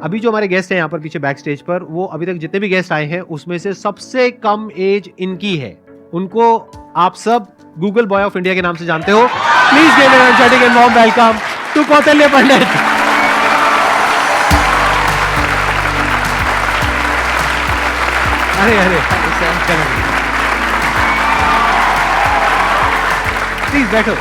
अभी जो हमारे गेस्ट हैं यहाँ पर पीछे बैक स्टेज पर, वो अभी तक जितने भी गेस्ट आए हैं उसमें से सबसे कम एज इनकी है। उनको आप सब गूगल बॉय ऑफ इंडिया के नाम से जानते हो। Please give an energetic and warm welcome to Kautilya Pandit. अरे अरे प्लीज बैठो।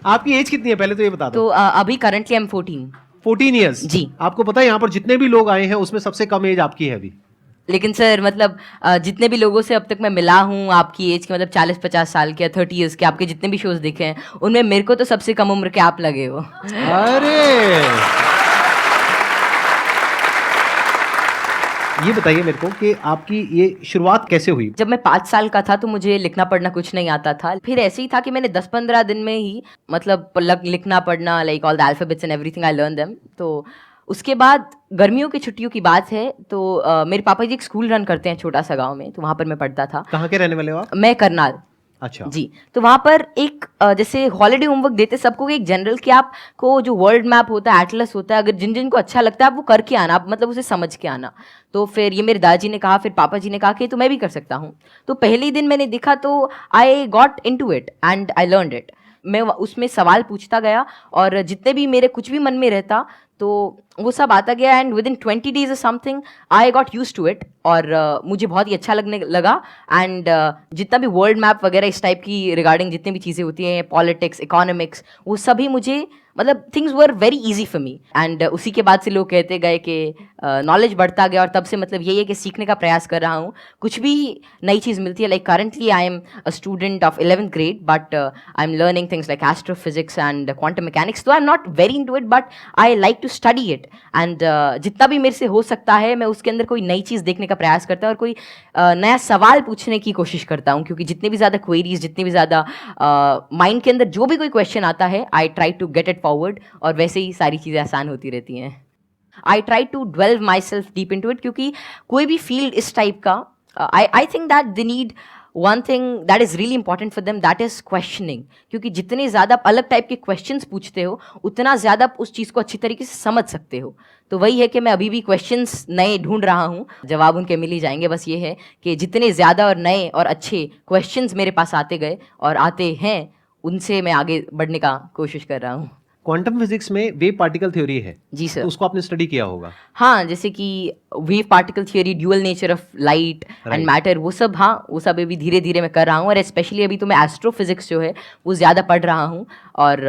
आपकी एज कितनी है पहले तो ये बता दो। तो अभी करंटली आई एम 14 ईयर्स। जी। आपको पता है यहाँ पर जितने भी लोग आए हैं उसमें सबसे कम एज आपकी है अभी। लेकिन सर मतलब जितने भी लोगों से अब तक मैं मिला हूँ आपकी एज के, मतलब 40-50 साल के या 30 ईयर्स के, आपके जितने भी शोज देखे हैं उनमें मेरे को तो सबसे कम उम्र के आप लगे हो। अरे ये बताइए मेरे को कि आपकी ये शुरुआत कैसे हुई। जब मैं 5 साल का था तो मुझे लिखना पढ़ना कुछ नहीं आता था। फिर ऐसे ही था कि मैंने 10-15 दिन में ही मतलब लिखना पढ़ना, like all the alphabets and everything I learn them. तो उसके बाद गर्मियों की छुट्टियों की बात है तो मेरे पापा जी एक स्कूल रन करते हैं छोटा सा गांव में, तो वहाँ पर मैं पढ़ता था। कहाँ के रहने वाले हो आप? मैं करनाल। अच्छा जी। तो वहाँ पर एक जैसे हॉलीडे होमवर्क देते सबको एक जनरल कि आपको जो वर्ल्ड मैप होता है, एटलस होता है, अगर जिन जिन को अच्छा लगता है आप वो करके आना, आप मतलब उसे समझ के आना। तो फिर ये मेरे दादाजी ने कहा, फिर पापा जी ने कहा कि तो मैं भी कर सकता हूँ। तो पहले ही दिन मैंने देखा तो I got into it and I learned it. मैं उसमें सवाल पूछता गया और जितने भी मेरे कुछ भी मन में रहता तो वो सब आता गया एंड विद इन 20 डेज और something I got use to it. और मुझे बहुत ही अच्छा लगने लगा। एंड जितना भी वर्ल्ड मैप वगैरह इस टाइप की रिगार्डिंग जितनी भी चीज़ें होती हैं, पॉलिटिक्स, इकोनॉमिक्स, वो सभी मुझे मतलब things were very easy for me. And उसी के बाद से लोग कहते गए कि नॉलेज बढ़ता गया और तब से मतलब यही है कि सीखने का प्रयास कर रहा हूँ। कुछ भी नई चीज़ मिलती है, like currently I am a student of 11th grade but I am learning things like astrophysics and quantum mechanics. तो I am not very into it but I like to study it. And जितना भी मेरे से हो सकता है मैं उसके अंदर कोई नई चीज़ देखने का प्रयास करता हूँ और कोई नया सवाल पूछने की कोशिश करता हूँ, क्योंकि जितनी भी ज़्यादा क्वेरीज, जितनी भी ज़्यादा माइंड के अंदर जो भी कोई क्वेश्चन आता है I try to get it forward और वैसे ही सारी चीज़ें आसान होती रहती हैं। I try to dwell myself deep into it, क्योंकि कोई भी फील्ड इस टाइप का I think that they need one thing that is really important for them, that is questioning. क्योंकि जितने ज़्यादा आप अलग टाइप के क्वेश्चंस पूछते हो उतना ज़्यादा आप उस चीज़ को अच्छी तरीके से समझ सकते हो। तो वही है कि मैं अभी भी क्वेश्चंस नए ढूंढ रहा हूँ, जवाब उनके मिल ही जाएंगे। बस ये है कि जितने ज़्यादा और नए और अच्छे क्वेश्चंस मेरे पास आते गए और आते हैं उनसे मैं आगे बढ़ने का कोशिश कर रहा हूँ। क्वांटम फिजिक्स में वेव पार्टिकल थ्योरी है। जी सर। तो उसको आपने स्टडी किया होगा। हाँ, जैसे कि wave particle theory, dual nature of light and matter, वो सब, हाँ वो सब अभी धीरे धीरे मैं कर रहा हूँ। और स्पेशली अभी तो मैं एस्ट्रोफिजिक्स जो है वो ज़्यादा पढ़ रहा हूँ। और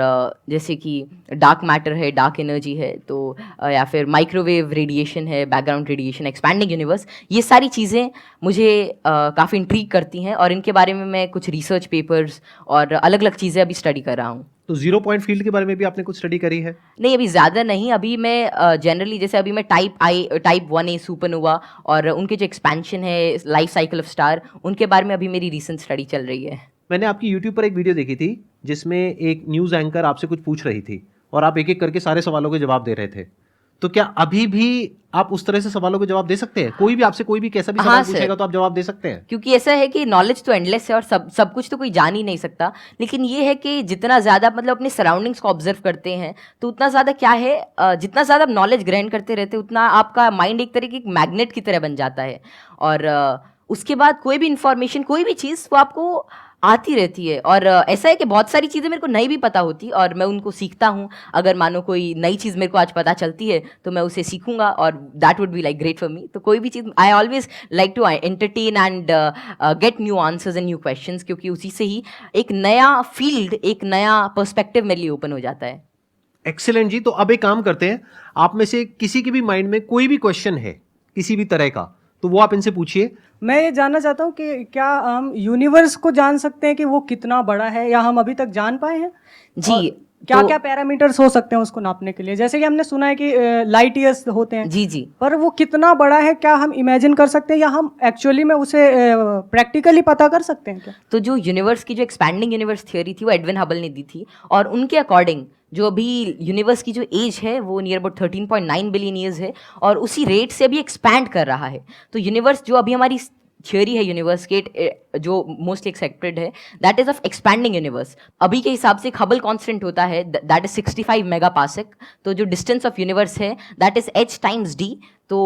जैसे कि डार्क मैटर है, डार्क एनर्जी है, तो या फिर माइक्रोवेव रेडिएशन है, बैकग्राउंड रेडिएशन, एक्सपैंडिंग यूनिवर्स, ये सारी चीज़ें मुझे काफ़ी इंट्रीग करती हैं और इनके बारे में मैं कुछ रिसर्च पेपर्स और अलग अलग चीज़ें अभी स्टडी कर रहा हूँ। तो जीरो पॉइंट फील्ड के बारे में भी आपने कुछ स्टडी करी है? नहीं, अभी ज़्यादा नहीं। अभी मैं जनरली जैसे अभी मैं टाइप 1A सुपरनोवा और उनके जो एक्सपेंशन है, लाइफ साइकिल ऑफ स्टार, उनके बारे में अभी मेरी रीसेंट स्टडी चल रही है। मैंने आपकी यूट्यूब पर एक वीडियो देखी थी जिसमें एक न्यूज़ एंकर आपसे कुछ पूछ रही थी और आप एक एक करके सारे सवालों के जवाब दे रहे थे। तो क्या अभी भी आप उस तरह से सवालों के जवाब दे सकते हैं? कोई भी आपसे कोई भी कैसा भी सवाल पूछेगा तो आप जवाब दे सकते हैं? क्योंकि ऐसा है कि नॉलेज तो एंडलेस है और सब कुछ तो कोई जान ही नहीं सकता। लेकिन ये है कि जितना ज़्यादा मतलब अपने सराउंडिंग्स को ऑब्जर्व करते हैं तो उतना ज़्यादा क्या है, जितना ज़्यादा आप नॉलेज ग्रहण करते रहते उतना आपका माइंड एक तरह की मैग्नेट की तरह बन जाता है। और उसके बाद कोई भी इंफॉर्मेशन, कोई भी चीज़ वो आपको आती रहती है। और ऐसा है कि बहुत सारी चीज़ें मेरे को नहीं भी पता होती और मैं उनको सीखता हूँ। अगर मानो कोई नई चीज़ मेरे को आज पता चलती है तो मैं उसे सीखूंगा और that would be like great for me. तो कोई भी चीज़ I always like to entertain and get new answers and new questions, क्योंकि उसी से ही एक नया फील्ड, एक नया पर्सपेक्टिव मेरे लिए ओपन हो जाता है। एक्सीलेंट जी। तो अब एक काम करते हैं, आप में से किसी के भी माइंड में कोई भी क्वेश्चन है किसी भी तरह का तो वो आप इनसे पूछिए। मैं ये जानना चाहता हूँ कि क्या हम यूनिवर्स को जान सकते हैं कि वो कितना बड़ा है, या हम अभी तक जान पाए हैं? जी। क्या क्या पैरामीटर्स हो सकते हैं उसको नापने के लिए? जैसे कि हमने सुना है कि लाइट ईयर्स होते हैं। जी जी। पर वो कितना बड़ा है, क्या हम इमेजिन कर सकते हैं या हम एक्चुअली में उसे प्रैक्टिकली पता कर सकते हैं क्या? तो जो यूनिवर्स की जो एक्सपैंडिंग यूनिवर्स थ्योरी थी वो एडविन हबल ने दी थी और उनके अकॉर्डिंग जो अभी यूनिवर्स की जो एज है वो नियर अबाउट 13.9 बिलियन ईयर्स है और उसी रेट से अभी एक्सपैंड कर रहा है। तो यूनिवर्स जो अभी हमारी थियोरी है यूनिवर्स के जो मोस्टली एक्सेप्टेड है, that is of expanding universe. अभी के हिसाब से हबल कांस्टेंट होता है दैट इज 65 मेगापास्क, तो जो डिस्टेंस ऑफ यूनिवर्स है that is h times d, तो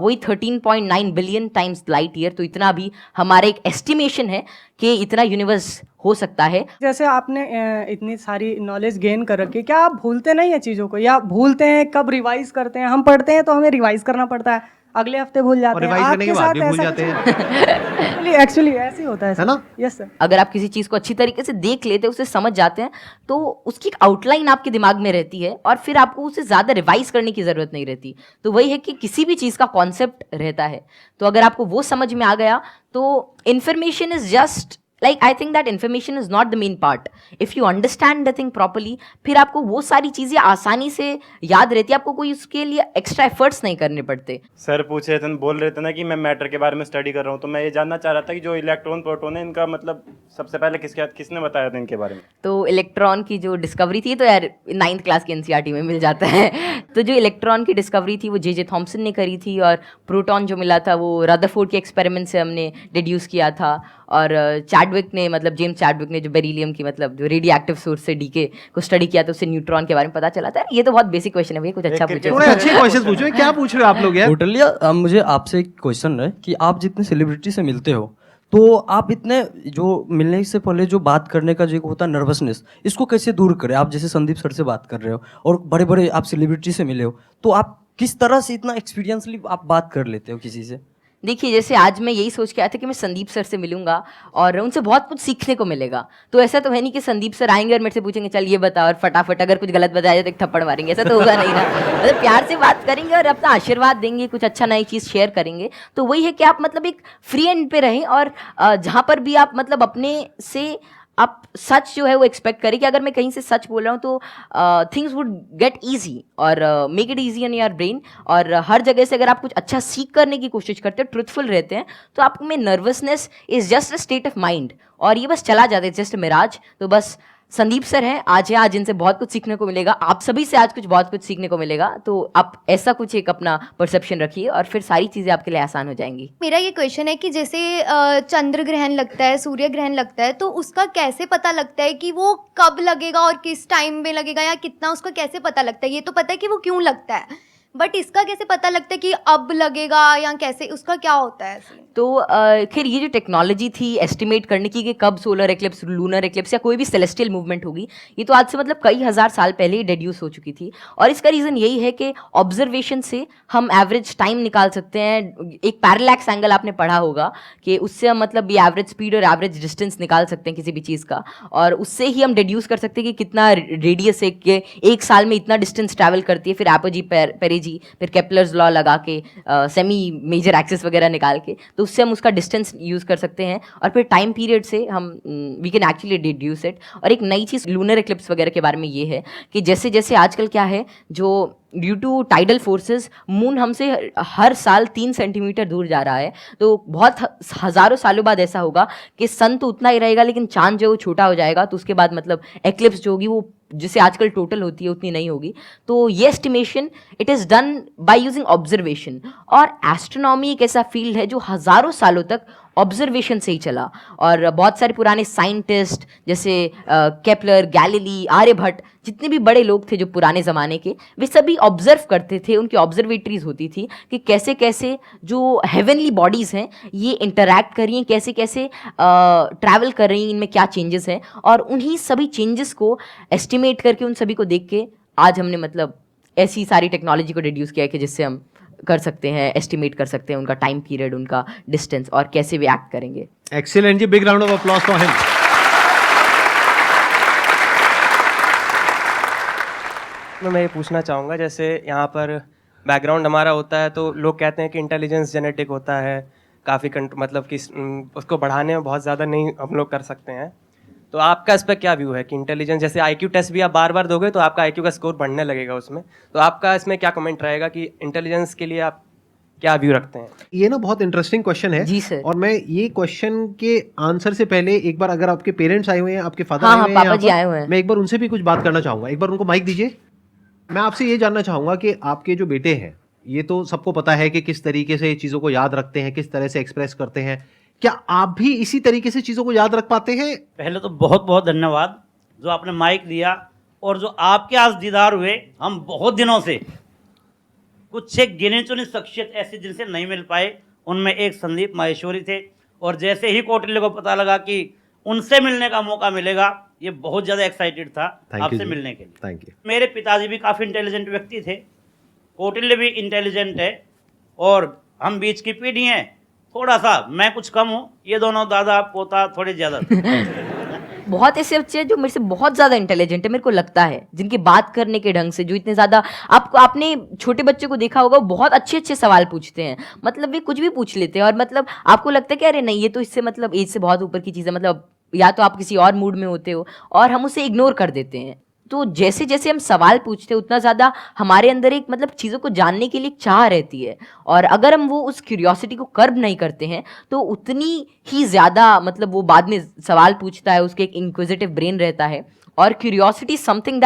वही 13.9 बिलियन टाइम्स लाइट ईयर। तो इतना भी हमारा एक एस्टिमेशन है कि इतना यूनिवर्स हो सकता है। जैसे आपने इतनी सारी नॉलेज गेन कर रखी है, क्या आप भूलते नहीं है चीज़ों को, या भूलते हैं कब रिवाइज करते हैं? हम पढ़ते हैं तो हमें रिवाइज करना पड़ता है, अगले हफ्ते भूल और जाते हैं। रिवाइज करने के आपके बाद साथ भी भूल ऐसा जाते कुछ हैं। एक्चुअली ऐसे ही होता है ना? Yes sir. अगर आप किसी चीज़ को अच्छी तरीके से देख लेते हैं, उसे समझ जाते हैं, तो उसकी एक आउटलाइन आपके दिमाग में रहती है और फिर आपको उसे ज़्यादा रिवाइज करने की ज़रूरत नहीं रहती। तो वही है कि किसी भी चीज़ का कॉन्सेप्ट रहता है, तो अगर आपको वो समझ में आ गया तो information is just like, I think that information is not the main part. If you understand the thing properly, फिर आपको वो सारी चीज़ें आसानी से याद रहती है, आपको कोई उसके लिए एक्स्ट्रा एफर्ट्स नहीं करने पड़ते। सर पूछ रहे थे, बोल रहे थे ना कि मैं मैटर के बारे में स्टडी कर रहा हूँ, तो मैं ये जानना चाह रहा था कि जो इलेक्ट्रॉन प्रोटॉन है, इनका मतलब सबसे पहले किसने बताया था इनके बारे में? तो इलेक्ट्रॉन की जो डिस्कवरी थी, तो यार 9th क्लास की एनसीईआरटी में मिल जाता है। तो जो इलेक्ट्रॉन की डिस्कवरी थी वो जे थॉमसन ने करी थी, और प्रोटॉन जो मिला था वो रदरफोर्ड के एक्सपेरिमेंट से हमने डिड्यूस किया था। और चैडविक ने, मतलब जेम्स चैडविक ने जो बेरिलियम की, मतलब जो रेडियो एक्टिव सोर्स से डीके को स्टडी किया, तो उससे न्यूट्रॉन के बारे में पता चला था। ये तो बहुत बेसिक क्वेश्चन है भैया, कुछ अच्छा पूछो। थोड़े अच्छे क्वेश्चन पूछो, क्या पूछ रहे हो आप लोग यार? टोटली। अब मुझे आपसे एक क्वेश्चन है कि आप जितने सेलिब्रिटी से मिलते हो, तो आप इतने जो मिलने से पहले जो बात करने का जो होता है नर्वसनेस, इसको कैसे दूर करें? आप जैसे संदीप सर से बात कर रहे हो और बड़े बड़े आप सेलिब्रिटी से मिले हो, तो आप किस तरह से इतना एक्सपीरियंसली आप बात कर लेते हो किसी से? देखिए, जैसे आज मैं यही सोच के आया था कि मैं संदीप सर से मिलूंगा और उनसे बहुत कुछ सीखने को मिलेगा। तो ऐसा तो है नहीं कि संदीप सर आएंगे और मेरे से पूछेंगे चल ये बता, और फटाफट अगर कुछ गलत बताया तो एक थप्पड़ मारेंगे, ऐसा तो होगा नहीं ना। मतलब प्यार से बात करेंगे और अपना आशीर्वाद देंगे, कुछ अच्छा नई चीज़ शेयर करेंगे। तो वही है कि आप मतलब एक फ्री एंड पे रहें, और जहाँ पर भी आप मतलब अपने से आप सच जो है वो एक्सपेक्ट करें कि अगर मैं कहीं से सच बोल रहा हूँ तो थिंग्स वुड गेट ईजी, और make it easy in your brain. और हर जगह से अगर आप कुछ अच्छा सीख करने की कोशिश करते हैं, ट्रुथफुल रहते हैं, तो आप में nervousness is just a state of mind, और ये बस चला जाता है, जस्ट मिराज। तो बस संदीप सर हैं आज, है आज इनसे बहुत कुछ सीखने को मिलेगा, आप सभी से आज बहुत कुछ सीखने को मिलेगा। तो आप ऐसा कुछ एक अपना परसेप्शन रखिए और फिर सारी चीज़ें आपके लिए आसान हो जाएंगी। मेरा ये क्वेश्चन है कि जैसे चंद्र ग्रहण लगता है, सूर्य ग्रहण लगता है, तो उसका कैसे पता लगता है कि वो कब लगेगा और किस टाइम में लगेगा, या कितना, उसका कैसे पता लगता है? ये तो पता है कि वो क्यों लगता है, बट इसका कैसे पता लगता है कि अब लगेगा, या कैसे, उसका क्या होता है? तो खैर ये जो टेक्नोलॉजी थी एस्टिमेट करने की कि कब सोलर एक्लिप्स, लूनर एक्लिप्स या कोई भी सेलेस्टियल मूवमेंट होगी, ये तो आज से मतलब कई हज़ार साल पहले ही डेड्यूस हो चुकी थी। और इसका रीज़न यही है कि ऑब्जर्वेशन से हम एवरेज टाइम निकाल सकते हैं। एक पैरेलैक्स एंगल आपने पढ़ा होगा कि उससे हम मतलब ये एवरेज स्पीड और एवरेज डिस्टेंस निकाल सकते हैं किसी भी चीज़ का, और उससे ही हम डेड्यूस कर सकते हैं कि कितना रेडियस है, कि एक साल में इतना डिस्टेंस ट्रैवल करती है। फिर एपोजी, पेरेजी, फिर केपलर्स लॉ लगा के सेमी मेजर एक्सिस वगैरह निकाल के, तो उससे हम उसका डिस्टेंस यूज़ कर सकते हैं, और फिर टाइम पीरियड से हम we can actually deduce it. और एक नई चीज़ लूनर एक्लिप्स वगैरह के बारे में ये है कि जैसे जैसे आजकल क्या है, जो due to tidal forces moon हमसे हर साल 3 सेंटीमीटर दूर जा रहा है। तो बहुत हज़ारों सालों बाद ऐसा होगा कि सन तो उतना ही रहेगा लेकिन चांद जो छोटा हो जाएगा, तो उसके बाद मतलब एक्लिप्स जो होगी वो जिसे आजकल टोटल होती है उतनी नहीं होगी। तो ये estimation it is done by using observation. और एस्ट्रोनॉमी एक ऐसा फील्ड है जो हज़ारों सालों तक ऑब्जर्वेशन से ही चला, और बहुत सारे पुराने साइंटिस्ट जैसे केपलर, गैलीली, आर्यभट्ट, जितने भी बड़े लोग थे जो पुराने ज़माने के, वे सभी ऑब्जर्व करते थे। उनकी ऑब्जर्वेटरीज होती थी कि कैसे कैसे जो हेवनली बॉडीज़ हैं ये इंटरैक्ट कर रही हैं, कैसे कैसे ट्रैवल कर रही हैं, इनमें क्या चेंजेस हैं, और उन्हीं सभी चेंजेस को एस्टिमेट करके, उन सभी को देख के आज हमने मतलब ऐसी सारी टेक्नोलॉजी को डिड्यूस किया है कि जिससे हम कर सकते हैं, एस्टिमेट कर सकते हैं उनका टाइम पीरियड, उनका डिस्टेंस, और कैसे वे एक्ट करेंगे। एक्सीलेंट जी, big round of applause for him. मैं ये पूछना चाहूँगा, जैसे यहाँ पर बैकग्राउंड हमारा होता है तो लोग कहते हैं कि इंटेलिजेंस जेनेटिक होता है, काफ़ी मतलब कि उसको बढ़ाने में बहुत ज़्यादा नहीं हम लोग कर सकते हैं। तो आपका इस पर क्या व्यू है कि इंटेलिजेंस, जैसे IQ टेस्ट भी आप बार बार दोगे तो आपका IQ का स्कोर बढ़ने लगेगा उसमें, तो आपका इसमें क्या कमेंट रहेगा कि इंटेलिजेंस के लिए आप क्या व्यू रखते हैं? ये ना बहुत इंटरेस्टिंग क्वेश्चन है जी सर। और मैं ये क्वेश्चन के आंसर से पहले एक बार, अगर आपके पेरेंट्स आए हुए हैं, आपके फादर हाँ, आए हुए हैं, पापा जी आए हुए हैं, मैं एक बार उनसे भी कुछ बात करना चाहूँगा। एक बार उनको माइक दीजिए। मैं आपसे ये जानना चाहूँगा कि आपके जो बेटे हैं, ये तो सबको पता है कि किस तरीके से चीज़ों को याद रखते हैं, किस तरह से एक्सप्रेस करते हैं, क्या आप भी इसी तरीके से चीजों को याद रख पाते हैं? पहले तो बहुत बहुत धन्यवाद जो आपने माइक दिया, और जो आपके आज दीदार हुए। हम बहुत दिनों से कुछ एक गिने चुने शख्सियत ऐसे जिनसे नहीं मिल पाए, उनमें एक संदीप माहेश्वरी थे, और जैसे ही कौटिल्य को पता लगा कि उनसे मिलने का मौका मिलेगा, ये बहुत ज़्यादा एक्साइटेड था आपसे मिलने के लिए। Thank you. मेरे पिताजी भी काफ़ी इंटेलिजेंट व्यक्ति थे, कौटिल्य भी इंटेलिजेंट है, और हम बीच की पीढ़ी हैं। थोड़ा सा मैं कुछ कम हूँ, ये दोनों दादा पोता थोड़े ज़्यादा बहुत ऐसे बच्चे हैं जो मेरे से बहुत ज्यादा इंटेलिजेंट है, मेरे को लगता है, जिनकी बात करने के ढंग से, जो इतने ज्यादा, आपने छोटे बच्चे को देखा होगा, वो बहुत अच्छे अच्छे सवाल पूछते हैं, मतलब वे कुछ भी पूछ लेते हैं, और मतलब आपको लगता है कि अरे नहीं, ये तो इससे मतलब एज से बहुत ऊपर की चीज़ है, मतलब या तो आप किसी और मूड में होते हो, और हम उसे इग्नोर कर देते हैं। तो जैसे जैसे हम सवाल पूछते हैं, उतना ज़्यादा हमारे अंदर एक मतलब चीज़ों को जानने के लिए एक चाह रहती है, और अगर हम वो उस क्यूरियोसिटी को कर्ब नहीं करते हैं, तो उतनी ही ज़्यादा मतलब वो बाद में सवाल पूछता है, उसके एक इंक्विजिटिव ब्रेन रहता है, और curiosity something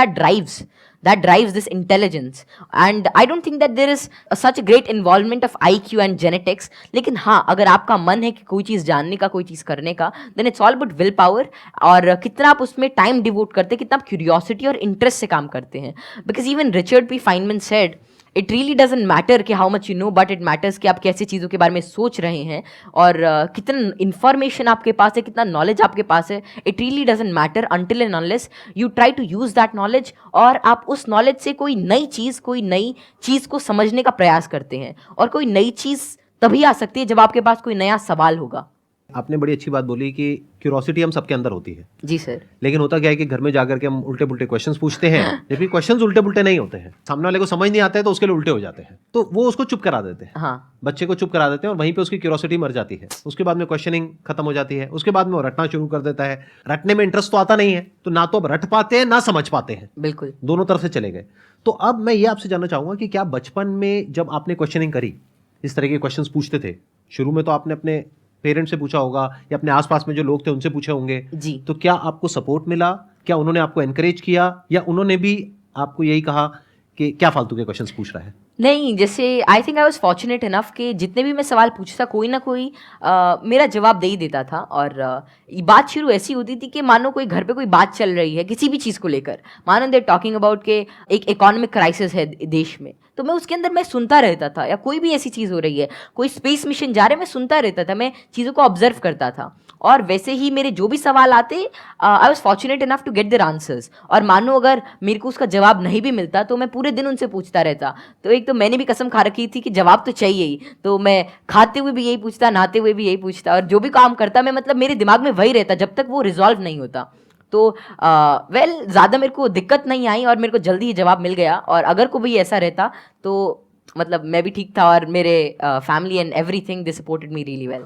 that drives this intelligence, and I don't think that there is such a great involvement of IQ and genetics. लेकिन हाँ, अगर आपका मन है कि कोई चीज़ जानने का, कोई चीज़ करने का, then it's all about will power, और कितना आप उसमें टाइम डिवोट करते हैं, कितना आप क्यूरियोसिटी और इंटरेस्ट से काम करते हैं। Because even Richard P Feynman said, it really doesn't matter कि how much you know, but it matters कि आप कैसी चीज़ों के बारे में सोच रहे हैं, और कितना इन्फॉर्मेशन आपके पास है, कितना नॉलेज आपके पास है। It really doesn't matter until and unless you try to use that knowledge, और आप उस नॉलेज से कोई नई चीज़ को समझने का प्रयास करते हैं, और कोई नई चीज़ तभी आ सकती है जब आपके पास कोई नया सवाल होगा। आपने बड़ी अच्छी बात बोली कि क्यूरोसिटी हम सबके अंदर होती है, जी सर। लेकिन होता क्या है कि घर में जाकर के हम उल्टे पुल्टे क्वेश्चंस पूछते हैं, जबकि क्वेश्चंस उल्टे पुल्टे नहीं होते हैं, सामने वाले को समझ नहीं आता है तो उसके लिए उल्टे हो जाते हैं, तो वो उसको चुप करा देते हैं। हाँ, बच्चे को चुप करा देते हैं, और वहीं पे उसकी क्यूरोसिटी मर जाती है। उसके बाद में क्वेश्चनिंग खत्म हो जाती है, उसके बाद में वो रटना शुरू कर देता है। रटने में इंटरेस्ट तो आता नहीं है, तो ना तो अब रट पाते हैं ना समझ पाते हैं, बिल्कुल। दोनों तरफ से चले गए। तो अब मैं ये आपसे जानना चाहूंगा कि क्या बचपन में जब आपने क्वेश्चनिंग करी, इस तरह के क्वेश्चंस पूछते थे, शुरू में तो आपने अपने पेरेंट्स से पूछा होगा या अपने आसपास में जो लोग थे उनसे पूछे होंगे, जी। तो क्या आपको सपोर्ट मिला? क्या उन्होंने आपको एनकरेज किया, या उन्होंने भी आपको यही कहा कि क्या फालतू के क्वेश्चंस पूछ रहा है? नहीं, जैसे I think I was fortunate enough कि जितने भी मैं सवाल पूछता, कोई ना कोई मेरा जवाब दे ही देता था। और ये बात शुरू ऐसी होती थी कि मानो कोई घर पे कोई बात चल रही है किसी भी चीज़ को लेकर, मानो देर टॉकिंग अबाउट के एक इकोनॉमिक क्राइसिस है देश में, तो मैं उसके अंदर मैं सुनता रहता था, या कोई भी ऐसी चीज़ हो रही है, कोई स्पेस मिशन जा रहे, मैं सुनता रहता था, मैं चीज़ों को ऑब्जर्व करता था, और वैसे ही मेरे जो भी सवाल आते, I was fortunate enough to get their answers. और मानो अगर मेरे को उसका जवाब नहीं भी मिलता तो मैं पूरे दिन उनसे पूछता रहता। तो एक तो मैंने भी कसम खा रखी थी कि जवाब तो चाहिए ही, तो मैं खाते हुए भी यही पूछता, नहाते हुए भी यही पूछता, और जो भी काम करता मैं मतलब मेरे दिमाग में वही रहता जब तक वो रिजॉल्व नहीं होता। तो ज़्यादा मेरे को दिक्कत नहीं आई, और मेरे को जल्दी ही जवाब मिल गया। और अगर को भी ऐसा रहता तो मतलब मैं भी ठीक था, और मेरे family and everything they supported me really well.